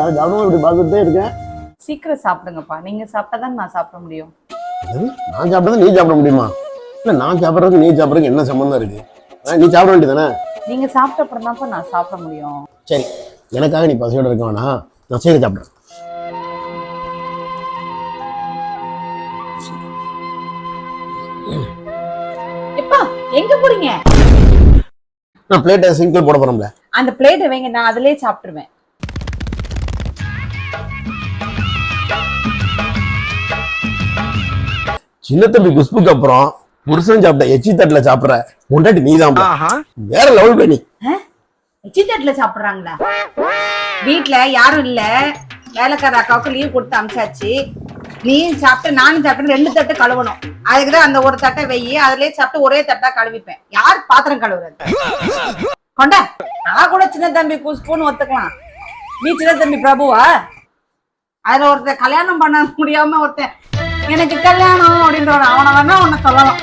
நான் சாப்பிடாம இப்படி பார்த்துட்டே இருக்கேன். சீக்கிரம் சாப்பிடுங்கப்பா. நீங்க சாப்பிட்டாதான் நான் சாப்பிட முடியும். நான் சாப்பிட்டா நீ சாப்பிட முடியுமா? இல்ல நான் சாப்பிட்றதுக்கு நீ சாப்பிட்றதுக்கு என்ன சம்பந்தம் இருக்கு? நீ சாப்பிட வேண்டியதானே? நீங்க சாப்பிட்ட அப்புறம் தான்ப்பா நான் சாப்பிட முடியும். சரி, எனக்காக நீ பசியோட இருக்க வேணாம், நான் சீக்கிரம் சாப்பிட்றேன். எப்பா எங்க போறீங்க? நான் பிளேட்டை சிங்கிள் போட போறோம்ல. அந்த பிளேட்டை வைங்க, நான் அதிலே சாப்பிட்டுருவேன். சின்ன தம்பி குஷ்புக்கு அப்புறம் புருஷன் சாப்பிட்ட எச்சி தட்டுல சாப்பிடுற முன்னாடி நீதான் வேற லெவல் பண்ணி. எச்சி தட்டுல சாப்பிடுறாங்களா? வீட்டுல யாரும் இல்ல, வேலைக்கார அக்காவுக்கு லீவ் கொடுத்து அமிச்சாச்சு. நீயும் சாப்பிட்டு நானும் சாப்பிட்டு 2 தட்டு கழுவணும். அதுக்குதான் அந்த ஒரு தட்டை வெயி, அதுலயே சாப்பிட்டு ஒரே தட்டா கழுவிப்பேன். யார் பாத்திரம் கழுவுறது? கொண்டா. நான் கூட சின்ன தம்பி குஷ்புன்னு ஒத்துக்கலாம். நீ சின்ன தம்பி பிரபுவா? அதுல ஒருத்தர் கல்யாணம் பண்ண முடியாம ஒருத்தன் எனக்கு கல்யாணம் அப்படின்ற அவனை வேணா உன்னை சொல்லலாம்.